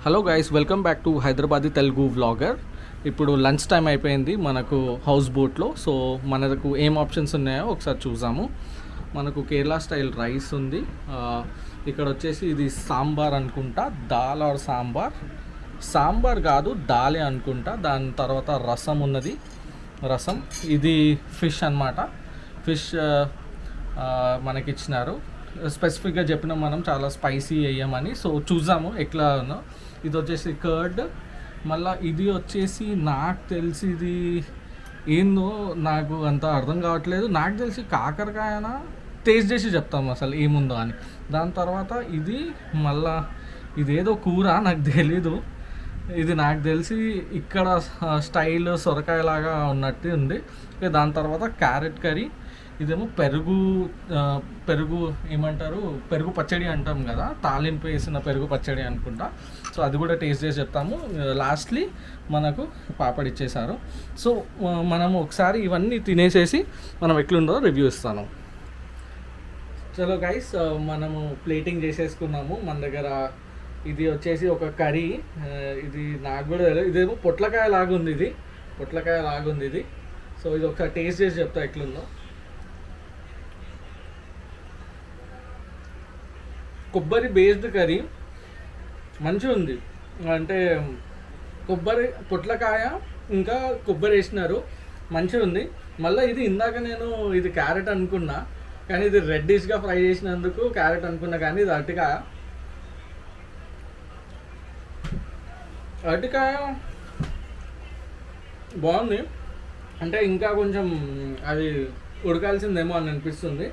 Hello guys, welcome back to Hyderabadi Telugu vlogger. ఇప్పుడు lunch time అయిపోయింది మనకు హౌస్ బోట్లో. సో మనకు ఏం ఆప్షన్స్ ఉన్నాయో ఒకసారి చూసాము. మనకు కేరళ స్టైల్ రైస్ ఉంది. ఇక్కడ వచ్చేసి ఇది సాంబార్ అనుకుంటా, దాల్ ఆర్ సాంబార్. సాంబార్ కాదు, దాలే అనుకుంటా. దాని తర్వాత రసం ఉన్నది, రసం. ఇది ఫిష్ అన్నమాట. ఫిష్ మనకిచ్చినారు. స్పెసిఫిక్గా చెప్పినాం మనం చాలా స్పైసీ వేయమని. సో చూసాము ఎట్లా ఉందో. ఇది వచ్చేసి కర్డ్. మళ్ళీ ఇది వచ్చేసి నాకు తెలిసి ఇది ఏందో నాకు అంత అర్థం కావట్లేదు. నాకు తెలిసి కాకరకాయనా, టేస్ట్ చేసి చెప్తాము అసలు ఏముందో అని. దాని తర్వాత ఇది మళ్ళా ఇదేదో కూర, నాకు తెలీదు. ఇది నాకు తెలిసి ఇక్కడ స్టైల్ సొరకాయలాగా ఉన్నట్టు ఉంది. దాని తర్వాత క్యారెట్ కర్రీ. ఇదేమో పెరుగు ఏమంటారు, పెరుగు పచ్చడి అంటాం కదా, తాలింపు వేసిన పెరుగు పచ్చడి అనుకుంటా. సో అది కూడా టేస్ట్ చేసి చెప్తాము. లాస్ట్లీ మనకు పాపడ్ ఇచ్చేసారు. సో మనము ఒకసారి ఇవన్నీ తినేసేసి మనం ఎట్లుందో రివ్యూ ఇస్తాను. చలో గైస్, మనము ప్లేటింగ్ చేసేసుకున్నాము. మన దగ్గర ఇది వచ్చేసి ఒక కర్రీ. ఇది నాకు కూడా తెలియదు. ఇదేమో పొట్లకాయ లాగుంది, ఇది పొట్లకాయ లాగుంది ఇది. సో ఇది ఒకసారి టేస్ట్ చేసి చెప్తా ఎట్లుందో. కొబ్బరి బేస్డ్ కర్రీ మంచిగా ఉంది. అంటే కొబ్బరి, పొట్లకాయ ఇంకా కొబ్బరి వేసినారు, మంచిగా ఉంది. మళ్ళీ ఇది ఇందాక నేను ఇది క్యారెట్ అనుకున్నా, కానీ ఇది రెడ్డిష్గా ఫ్రై చేసినందుకు క్యారెట్ అనుకున్నా, కానీ ఇది అరటికాయ. అరటికాయ బాగుంది. అంటే ఇంకా కొంచెం అది ఉడకాల్సిందేమో అని అనిపిస్తుంది.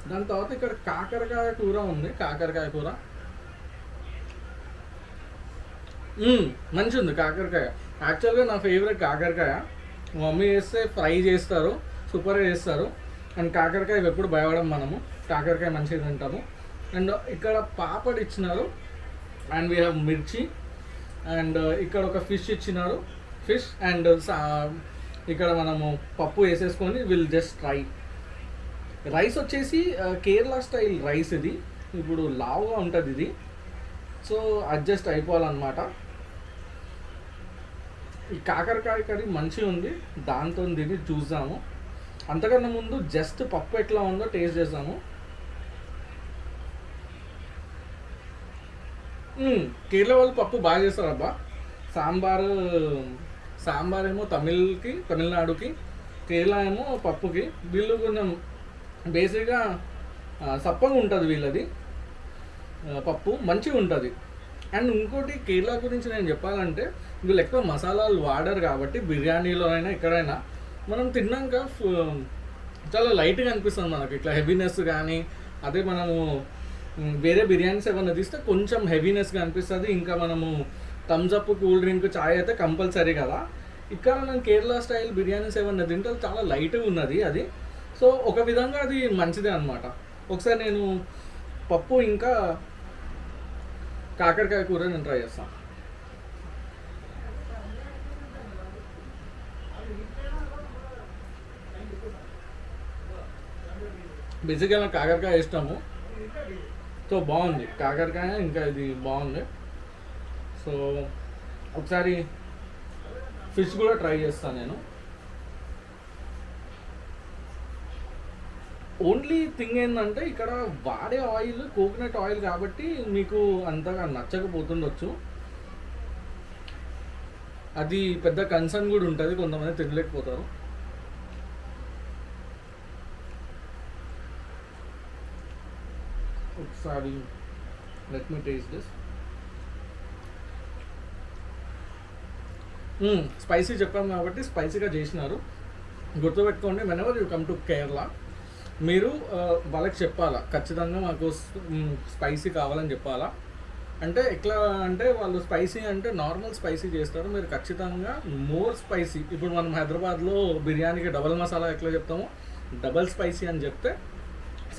దాని తర్వాత ఇక్కడ కాకరకాయ కూర ఉంది, కాకరకాయ కూర మంచిగా ఉంది. కాకరకాయ యాక్చువల్గా నా ఫేవరెట్ కాకరకాయ. మమ్మీ చేస్తే ఫ్రై చేస్తారు, సూపర్గా చేస్తారు. అండ్ కాకరకాయ ఎప్పుడు భయపడం మనము, కాకరకాయ మంచిగా తింటాము. అండ్ ఇక్కడ పాపడ్ ఇచ్చినారు, అండ్ వీ హ్యావ్ మిర్చి. అండ్ ఇక్కడ ఒక ఫిష్ ఇచ్చినారు, ఫిష్. అండ్ ఇక్కడ మనము పప్పు వేసేసుకొని విల్ జస్ట్ ట్రై. రైస్ వచ్చేసి కేరళ స్టైల్ రైస్. ఇది ఇప్పుడు లావుగా ఉంటుంది ఇది, సో అడ్జస్ట్ అయిపోవాలన్నమాట. ఈ కాకరకాయ కర్రీ మంచిగా ఉంది, దాంతో దీన్ని చూసాము. అంతకన్నా ముందు జస్ట్ పప్పు ఎట్లా ఉందో టేస్ట్ చేసాము. కేరళ వాళ్ళు పప్పు బాగా చేస్తారు అబ్బా. సాంబార్ ఏమో తమిళనాడుకి, కేరళ ఏమో పప్పుకి. వీళ్ళు కొంచెం బేసిక్గా సప్పగా ఉంటుంది వీళ్ళది పప్పు, మంచిగా ఉంటుంది. అండ్ ఇంకోటి కేరళ గురించి నేను చెప్పాలంటే, వీళ్ళు ఎక్కువ మసాలాలు వాడరు కాబట్టి బిర్యానీలో అయినా ఎక్కడైనా మనం తిన్నాక చాలా లైట్గా అనిపిస్తుంది మనకి, ఇట్లా హెవీనెస్ కానీ. అదే మనము వేరే బిర్యానీస్ ఏమన్నా తీస్తే కొంచెం హెవీనెస్గా అనిపిస్తుంది. ఇంకా మనము థమ్స్అప్, కూల్ డ్రింక్, చాయ్ అయితే కంపల్సరీ కదా. ఇక్కడ నేను కేరళ స్టైల్ బిర్యానీస్ ఏమన్నా తింటే చాలా లైట్గా ఉన్నది అది. సో ఒక విధంగా అది మంచిదే అనమాట. ఒకసారి నేను పప్పు ఇంకా కాకరకాయ కూర నేను ట్రై చేస్తాను. బేసిక్గా నాకు కాకరకాయ ఇష్టము, సో బాగుంది కాకరకాయ. ఇంకా ఇది బాగుంది. సో ఒకసారి ఫిష్ కూడా ట్రై చేస్తాను నేను. ఓన్లీ థింగ్ ఏంటంటే ఇక్కడ వాడే ఆయిల్ కోకోనట్ ఆయిల్ కాబట్టి మీకు అంతగా నచ్చకపోతుండొచ్చు. అది పెద్ద కన్సర్న్ కూడా ఉంటుంది, కొంతమంది తినలేకపోతారు. ఒకసారి let me taste this. Spicy చెప్పాము కాబట్టి స్పైసీగా చేసినారు. గుర్తుపెట్టుకోండి, whenever you come to Kerala మీరు వాళ్ళకి చెప్పాలా ఖచ్చితంగా మాకు స్పైసీ కావాలని చెప్పాలా. అంటే ఎట్లా అంటే వాళ్ళు స్పైసీ అంటే నార్మల్ స్పైసీ చేస్తారు, మీరు ఖచ్చితంగా మోర్ స్పైసీ. ఇప్పుడు మనం హైదరాబాద్లో బిర్యానీకి డబల్ మసాలా ఎట్లా చెప్తామో డబల్ స్పైసీ అని చెప్తే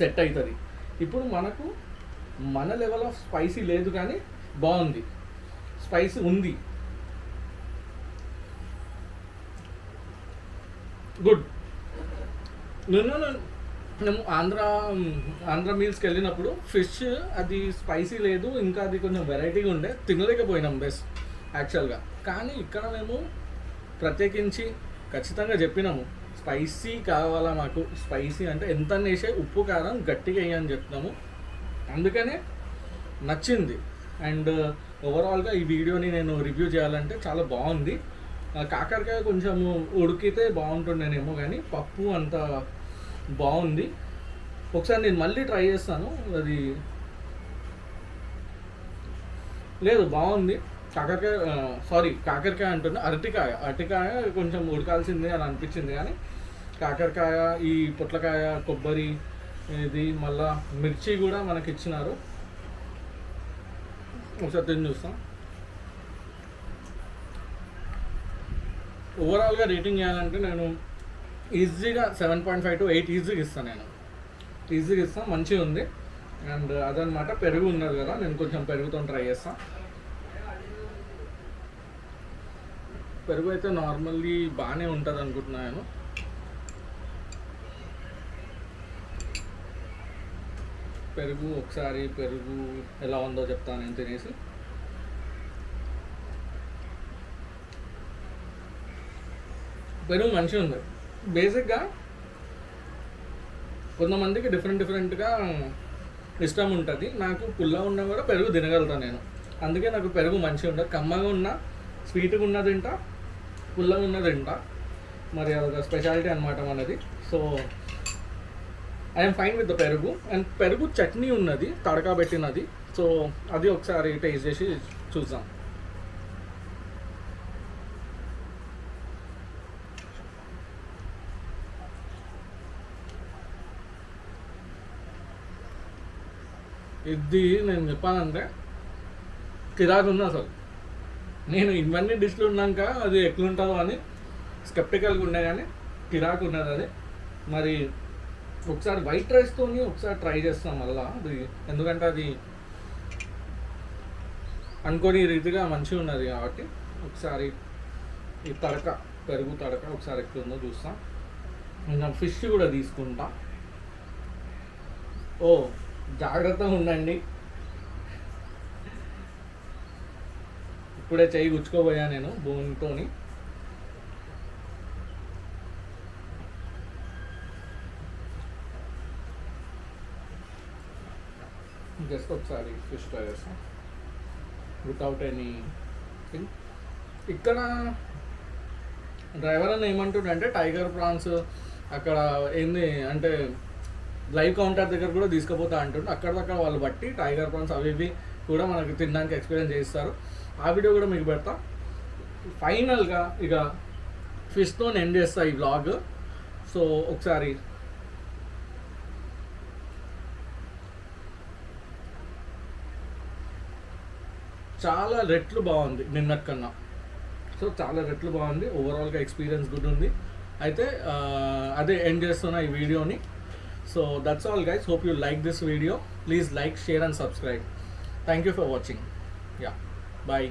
సెట్ అవుతుంది. ఇప్పుడు మనకు మన లెవెల్ ఆఫ్ స్పైసీ లేదు, కానీ బాగుంది, స్పైసీ ఉంది, గుడ్. నేను మేము ఆంధ్ర మీల్స్కి వెళ్ళినప్పుడు ఫిష్ అది స్పైసీ లేదు, ఇంకా అది కొంచెం వెరైటీగా ఉండే, తినలేకపోయినాం బెస్ట్ యాక్చువల్గా. కానీ ఇక్కడ మేము ప్రత్యేకించి ఖచ్చితంగా చెప్పినాము స్పైసీ కావాలా మాకు, స్పైసీ అంటే ఎంత వేసే ఉప్పు కారం గట్టిగా వేయని చెప్తున్నాము. అందుకనే నచ్చింది. అండ్ ఓవరాల్గా ఈ వీడియోని నేను రివ్యూ చేయాలంటే చాలా బాగుంది. కాకరకాయ కొంచెము ఉడికితే బాగుంటుండేనేమో, కానీ పప్పు అంత బాగుంది. ఒకసారి నేను మళ్ళీ ట్రై చేస్తాను. అది లేదు బాగుంది. కాకరకాయ అంటున్నా, అరటికాయ కొంచెం ఉడకాల్సింది అని అనిపించింది. కానీ కాకరకాయ, ఈ పొట్లకాయ, కొబ్బరి, ఇది మళ్ళా మిర్చి కూడా మనకి ఇచ్చినారు. ఒకసారి తిని చూస్తాం. ఓవరాల్గా రేటింగ్ చేయాలంటే నేను ఈజీగా 7.5 to 8 ఈజీగా ఇస్తాను. మంచిగా ఉంది. అండ్ అదనమాట, పెరుగు ఉన్నది కదా, నేను కొంచెం పెరుగుతో ట్రై చేస్తాను. పెరుగు అయితే నార్మల్లీ బాగానే ఉంటుంది అనుకుంటున్నాను. ఒకసారి పెరుగు ఎలా ఉందో చెప్తాను నేను తినేసి. పెరుగు మంచిగా ఉంది. బేసిక్గా కొంతమందికి డిఫరెంట్గా ఇష్టం ఉంటుంది. నాకు పుల్లగా ఉన్నా కూడా పెరుగు తినగలుగుతాను నేను. అందుకే నాకు పెరుగు మంచిగా ఉంటుంది. కమ్మగా ఉన్నా, స్వీట్గా ఉన్న తింటా, పుల్లగా ఉన్న తింటా. మరి అదొక స్పెషాలిటీ అనమాట మనది. So I'm fine with the పెరుగు. అండ్ పెరుగు చట్నీ ఉన్నది, తడకా పెట్టినది. సో అది ఒకసారి టేస్ట్ చేసి చూద్దాం. ఇది నేను చెప్పాలంటే కిరాకు ఉంది అసలు. నేను ఇవన్నీ డిష్లు ఉన్నాక అది ఎట్లుంటుందో అని స్కెప్టికల్గా ఉండే, కానీ కిరాకు ఉన్నది అది. మరి ఒకసారి వైట్ రైస్తోని ఒకసారి ట్రై చేస్తాం మళ్ళీ అది, ఎందుకంటే అది అనుకోని రీతిగా మంచిగా ఉన్నది కాబట్టి. ఒకసారి ఈ పెరుగు తడక ఒకసారి ఎట్లుందో చూస్తాం. కొంచెం ఫిష్ కూడా తీసుకుంటా. జాగ్రత్తగా ఉండండి. ఇప్పుడే చెయ్యి గుచ్చుకోబోయా నేను బోన్తోని. జస్ట్ ఒకసారి ఫిష్ ట్రై చేస్తాం వితౌట్ ఎనీ థింగ్. ఇక్కడ డ్రైవర్ అని ఏమంటుండే టైగర్ ప్రాన్స్ అక్కడ ఏంది అంటే లైవ్ కౌంటర్ దగ్గర కూడా తీసుకుపోతా అంటుండే. అక్కడక్కడ వాళ్ళు బట్టి టైగర్ ప్రాన్స్ అవి ఇవి కూడా మనకి తినడానికి ఎక్స్పీరియన్స్ చేస్తారు. ఆ వీడియో కూడా మీకు పెడతా. ఫైనల్గా ఇక ఫిష్తో ఎండ్ చేస్తా ఈ వ్లాగ్. సో ఒకసారి చాలా రెట్లు బాగుంది నిన్నటికన్నా. సో చాలా రెట్లు బాగుంది. ఓవరాల్గా ఎక్స్పీరియన్స్ గుడ్ ఉంది. అయితే అదే ఎండ్ చేస్తున్నా ఈ వీడియోని. So that's all guys. Hope you like this video. Please like, share and subscribe. Thank you for watching. Yeah, bye.